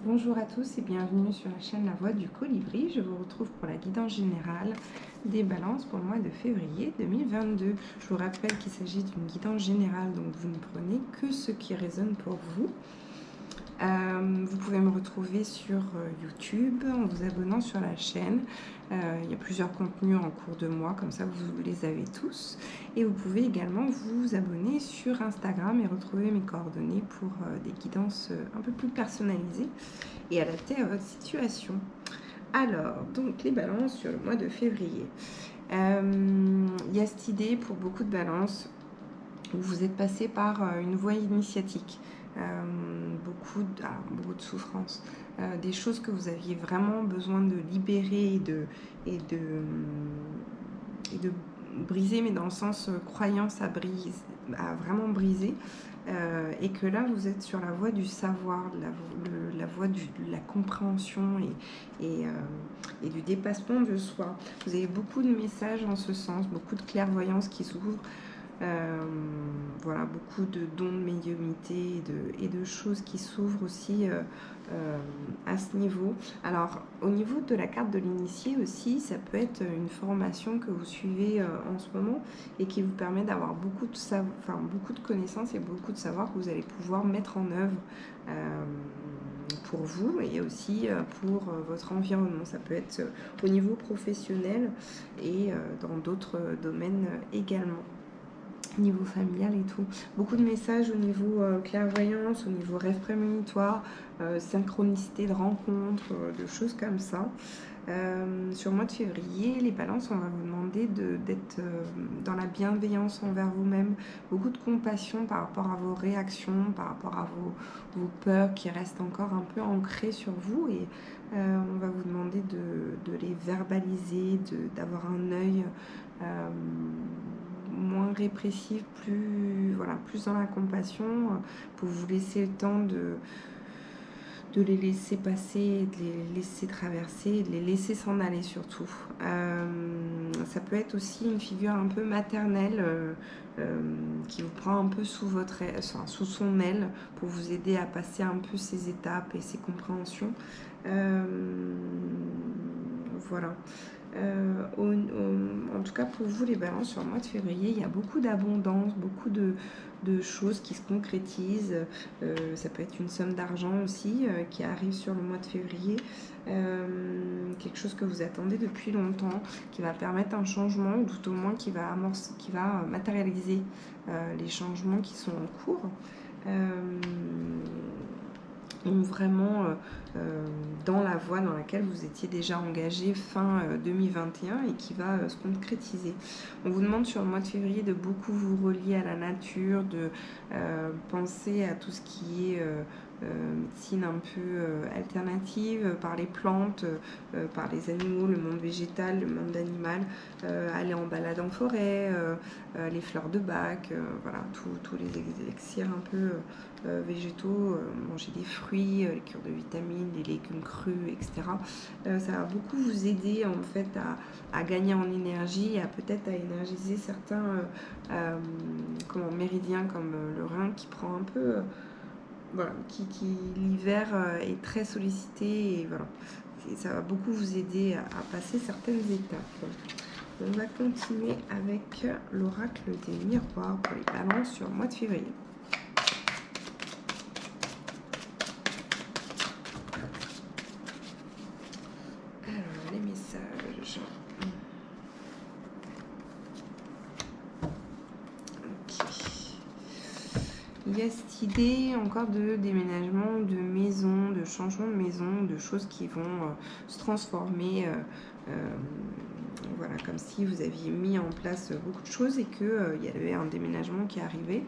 Bonjour à tous et bienvenue sur la chaîne La Voix du Colibri. Je vous retrouve pour la guidance générale des balances pour le mois de février 2022. Je vous rappelle qu'il s'agit d'une guidance générale, donc vous ne prenez que ce qui résonne pour vous. Vous pouvez me retrouver sur YouTube en vous abonnant sur la chaîne. Il y a plusieurs contenus en cours de mois, comme ça vous les avez tous. Et vous pouvez également vous abonner sur Instagram et retrouver mes coordonnées pour des guidances un peu plus personnalisées et adaptées à votre situation. Alors, donc les balances sur le mois de février. Il y a cette idée pour beaucoup de balances où vous êtes passé par une voie initiatique. Beaucoup de souffrance, des choses que vous aviez vraiment besoin de libérer et de briser, mais dans le sens croyance à vraiment briser, et que là vous êtes sur la voie du savoir, la voie de la compréhension et du dépassement de soi. Vous avez beaucoup de messages en ce sens, beaucoup de clairvoyance qui s'ouvrent. Voilà, beaucoup de dons de médiumnité et de choses qui s'ouvrent aussi à ce niveau. Alors, au niveau de la carte de l'initié aussi, ça peut être une formation que vous suivez en ce moment et qui vous permet d'avoir beaucoup de connaissances et beaucoup de savoir que vous allez pouvoir mettre en œuvre pour vous et aussi pour votre environnement. Ça peut être au niveau professionnel et dans d'autres domaines également, niveau familial et tout. Beaucoup de messages au niveau clairvoyance, au niveau rêve prémonitoire, synchronicité de rencontres, de choses comme ça. Sur le mois de février, les balances, on va vous demander d'être dans la bienveillance envers vous-même, beaucoup de compassion par rapport à vos réactions, par rapport à vos peurs qui restent encore un peu ancrées sur vous, et on va vous demander de les verbaliser, d'avoir un œil moins répressif, plus dans la compassion, pour vous laisser le temps de les laisser passer, de les laisser traverser, de les laisser s'en aller surtout. Ça peut être aussi une figure un peu maternelle qui vous prend un peu sous son aile pour vous aider à passer un peu ces étapes et ces compréhensions. Voilà. En tout cas pour vous les balances, sur le mois de février, il y a beaucoup d'abondance, beaucoup de choses qui se concrétisent. Ça peut être une somme d'argent aussi qui arrive sur le mois de février, quelque chose que vous attendez depuis longtemps, qui va permettre un changement, ou tout au moins qui va matérialiser les changements qui sont en cours. Donc vraiment dans la voie dans laquelle vous étiez déjà engagé fin 2021 et qui va se concrétiser. On vous demande sur le mois de février de beaucoup vous relier à la nature, de penser à tout ce qui est médecine un peu alternative, par les plantes, par les animaux, le monde végétal, le monde animal, aller en balade en forêt, les fleurs de bac, voilà, tous les élixirs un peu végétaux, manger des fruits, les cures de vitamines, les légumes crus, etc. Ça va beaucoup vous aider en fait à gagner en énergie et à peut-être à énergiser certains méridiens comme le rein qui prend un peu, qui l'hiver est très sollicité, et voilà. Et ça va beaucoup vous aider à passer certaines étapes. On va continuer avec l'oracle des miroirs pour les balances sur le mois de février. Alors, les messages. Ok. Il y a cette idée encore de déménagement de maison, de changement de maison, de choses qui vont se transformer. Voilà, comme si vous aviez mis en place beaucoup de choses et qu'il y avait un déménagement qui arrivait.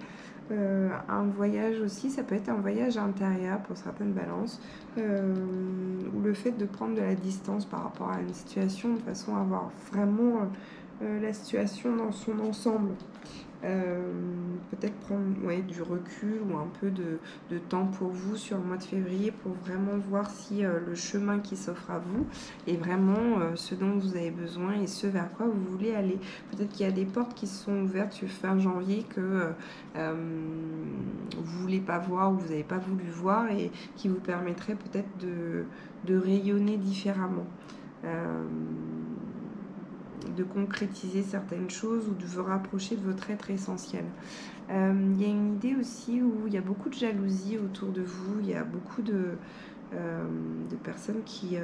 Un voyage aussi, ça peut être un voyage intérieur pour certaines balances, ou le fait de prendre de la distance par rapport à une situation de façon à voir vraiment la situation dans son ensemble Peut-être prendre du recul ou un peu de temps pour vous sur le mois de février pour vraiment voir si le chemin qui s'offre à vous est vraiment ce dont vous avez besoin et ce vers quoi vous voulez aller. Peut-être qu'il y a des portes qui se sont ouvertes sur fin janvier que vous voulez pas voir ou vous n'avez pas voulu voir et qui vous permettraient peut-être de rayonner différemment. De concrétiser certaines choses ou de vous rapprocher de votre être essentiel. Il y a une idée aussi où il y a beaucoup de jalousie autour de vous, il y a beaucoup de personnes qui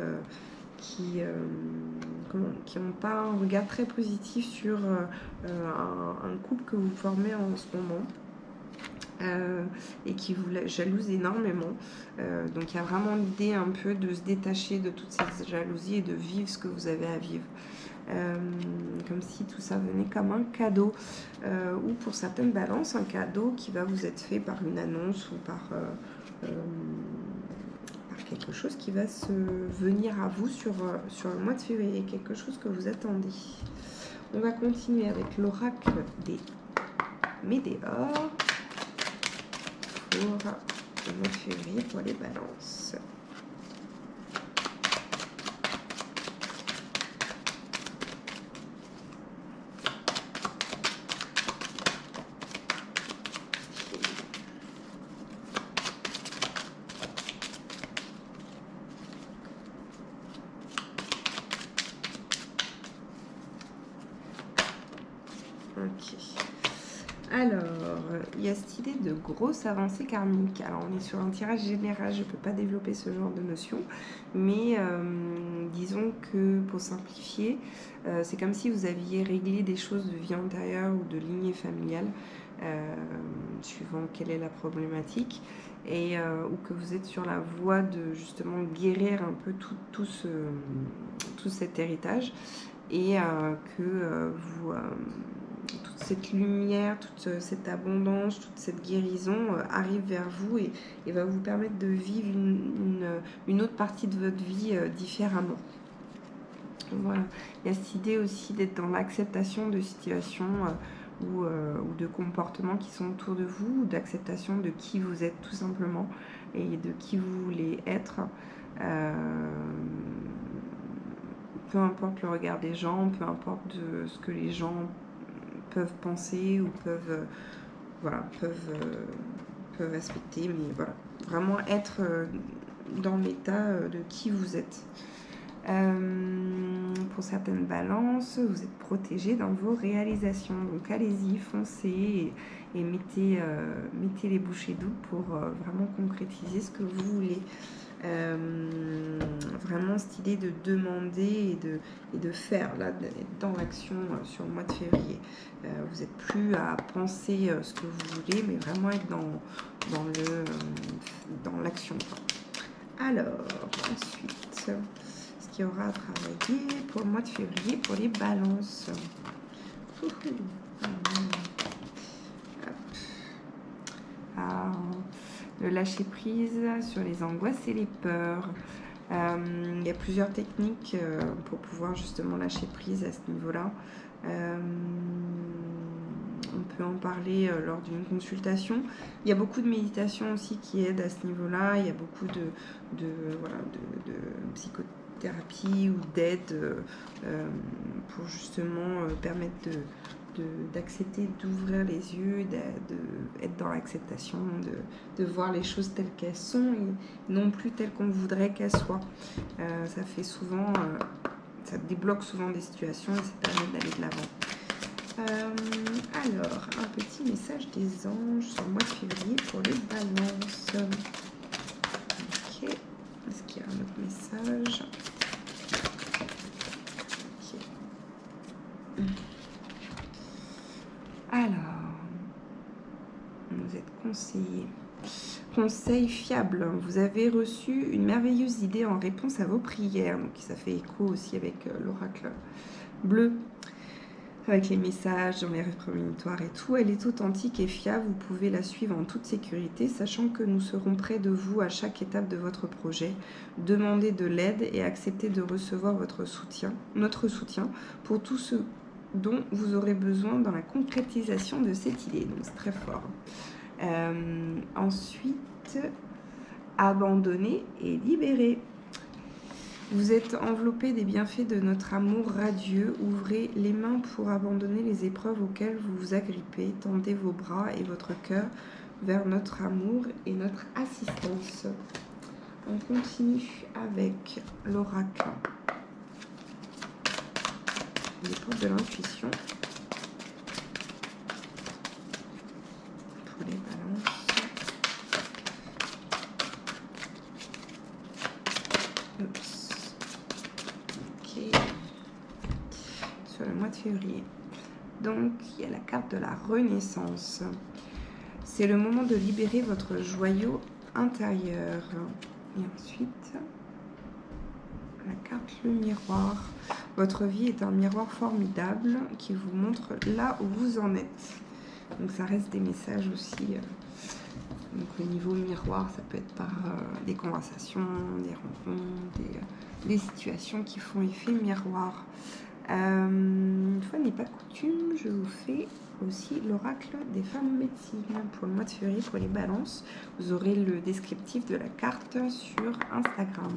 n'ont pas un regard très positif sur un couple que vous formez en ce moment. Et qui vous jalouse énormément. Donc il y a vraiment l'idée un peu de se détacher de toute cette jalousie et de vivre ce que vous avez à vivre. Comme si tout ça venait comme un cadeau, ou pour certaines balances, un cadeau qui va vous être fait par une annonce ou par quelque chose qui va se venir à vous sur le mois de février, quelque chose que vous attendez. On va continuer avec l'oracle des Météores pour le mois de février pour les balances. Ok. Alors, il y a cette idée de grosse avancée karmique. Alors, on est sur un tirage général, je ne peux pas développer ce genre de notion, mais disons que pour simplifier, c'est comme si vous aviez réglé des choses de vie antérieure ou de lignée familiale, suivant quelle est la problématique, et ou que vous êtes sur la voie de justement guérir un peu tout cet héritage, et que vous... toute cette lumière, toute cette abondance, toute cette guérison arrive vers vous et va vous permettre de vivre une autre partie de votre vie différemment. Voilà. Il y a cette idée aussi d'être dans l'acceptation de situations ou de comportements qui sont autour de vous, ou d'acceptation de qui vous êtes tout simplement et de qui vous voulez être. Peu importe le regard des gens, peu importe ce que les gens peuvent penser ou peuvent aspecter, mais voilà, vraiment être dans l'état de qui vous êtes. Pour certaines balances, vous êtes protégé dans vos réalisations, donc allez-y, foncez et mettez les bouchées doubles pour vraiment concrétiser ce que vous voulez. Vraiment cette idée de demander et de faire, là, d'être dans l'action sur le mois de février. Vous n'êtes plus à penser ce que vous voulez, mais vraiment être dans l'action. Alors, ensuite, ce qu'il y aura à travailler pour le mois de février pour les balances. Le lâcher prise sur les angoisses et les peurs. Il y a plusieurs techniques pour pouvoir justement lâcher prise à ce niveau-là. On peut en parler lors d'une consultation. Il y a beaucoup de méditation aussi qui aident à ce niveau-là. Il y a beaucoup de psychothérapie ou d'aide pour justement permettre d'accepter, d'ouvrir les yeux, d'être dans l'acceptation, de voir les choses telles qu'elles sont et non plus telles qu'on voudrait qu'elles soient. Ça fait souvent, ça débloque souvent des situations et ça permet d'aller de l'avant. Alors, un petit message des anges sur le mois de février pour les balances. Ok, est-ce qu'il y a un autre message? Ok. Alors, vous êtes conseillé. Conseil fiable. Vous avez reçu une merveilleuse idée en réponse à vos prières. Donc, ça fait écho aussi avec l'oracle bleu, avec les messages dans les rêves prémonitoires et tout. Elle est authentique et fiable. Vous pouvez la suivre en toute sécurité, sachant que nous serons près de vous à chaque étape de votre projet. Demandez de l'aide et acceptez de recevoir notre soutien pour tout ce dont vous aurez besoin dans la concrétisation de cette idée. Donc c'est très fort. Ensuite, abandonner et libérer. Vous êtes enveloppé des bienfaits de notre amour radieux. Ouvrez les mains pour abandonner les épreuves auxquelles vous vous agrippez. Tendez vos bras et votre cœur vers notre amour et notre assistance. On continue avec l'oracle. Les portes de l'intuition. Pour les balances. Oups. Ok. Sur le mois de février. Donc, il y a la carte de la renaissance. C'est le moment de libérer votre joyau intérieur. Et ensuite, la carte le miroir. Votre vie est un miroir formidable qui vous montre là où vous en êtes. Donc ça reste des messages aussi. Donc le niveau miroir, ça peut être par des conversations, des rencontres, des situations qui font effet miroir. Une fois n'est pas coutume, je vous fais aussi l'oracle des femmes médecines pour le mois de février pour les balances. Vous aurez le descriptif de la carte sur Instagram.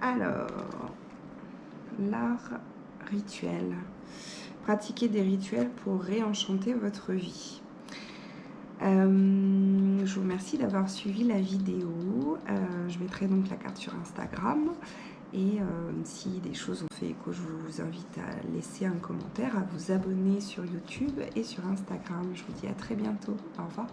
Alors, l'art rituel. Pratiquez des rituels pour réenchanter votre vie. Je vous remercie d'avoir suivi la vidéo. Je mettrai donc la carte sur Instagram. Et si des choses ont fait écho, je vous invite à laisser un commentaire, à vous abonner sur YouTube et sur Instagram. Je vous dis à très bientôt. Au revoir.